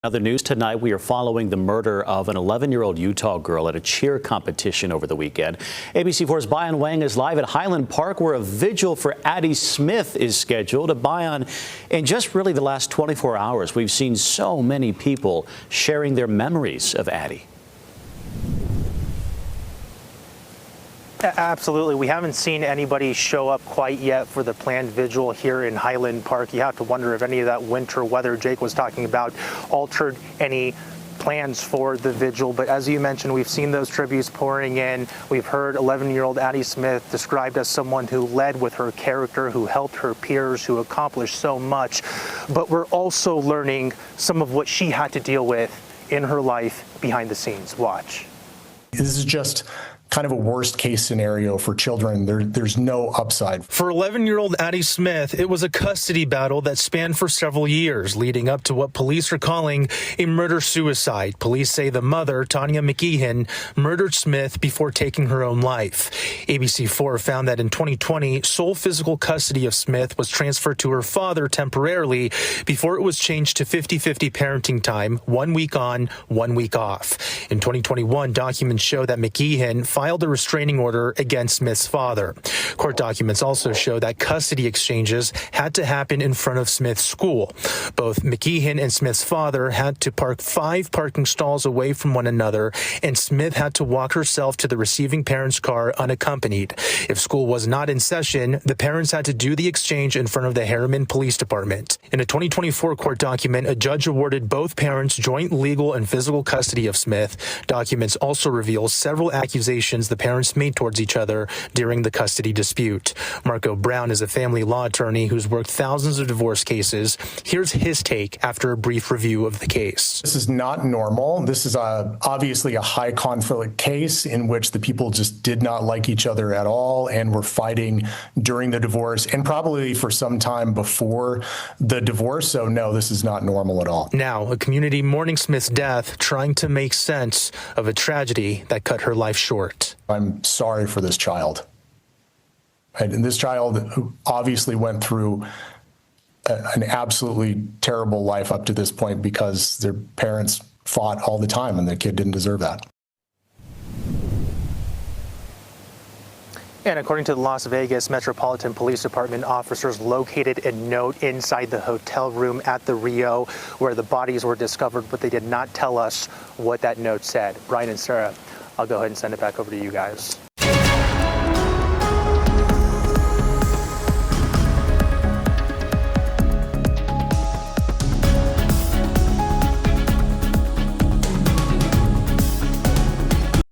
Other news tonight, we are following the murder of an 11-year-old Utah girl at a cheer competition over the weekend. ABC4's Bayan Wang is live at Highland Park, where a vigil for Addie Smith is scheduled. Bayan, in just really the last 24 hours, we've seen so many people sharing their memories of Addie. Absolutely. We haven't seen anybody show up quite yet for the planned vigil here in Highland Park. You have to wonder if any of that winter weather Jake was talking about altered any plans for the vigil. But as you mentioned, we've seen those tributes pouring in. We've heard 11-year-old Addie Smith described as someone who led with her character, who helped her peers, who accomplished so much. But we're also learning some of what she had to deal with in her life behind the scenes. Watch. This is just kind of a worst case scenario for children. There's no upside. For 11-year-old Addie Smith, it was a custody battle that spanned for several years, leading up to what police are calling a murder-suicide. Police say the mother, Tanya McGeehan, murdered Smith before taking her own life. ABC4 found that in 2020, sole physical custody of Smith was transferred to her father temporarily before it was changed to 50-50 parenting time, 1 week on, 1 week off. In 2021, documents show that McGeehan filed a restraining order against Smith's father. Court documents also show that custody exchanges had to happen in front of Smith's school. Both McGeehan and Smith's father had to park 5 parking stalls away from one another, and Smith had to walk herself to the receiving parent's car unaccompanied. If school was not in session, the parents had to do the exchange in front of the Harriman Police Department. In a 2024 court document, a judge awarded both parents joint legal and physical custody of Smith. Documents also reveal several accusations the parents made towards each other during the custody dispute. Marco Brown is a family law attorney who's worked thousands of divorce cases. Here's his take after a brief review of the case. This is not normal. This is obviously a high conflict case in which the people just did not like each other at all and were fighting during the divorce and probably for some time before the divorce. So no, this is not normal at all. Now, a community mourning Smith's death, trying to make sense of a tragedy that cut her life short. I'm sorry for this child. And this child who obviously went through an absolutely terrible life up to this point because their parents fought all the time and the kid didn't deserve that. And according to the Las Vegas Metropolitan Police Department, officers located a note inside the hotel room at the Rio where the bodies were discovered, but they did not tell us what that note said. Brian and Sarah, I'll go ahead and send it back over to you guys.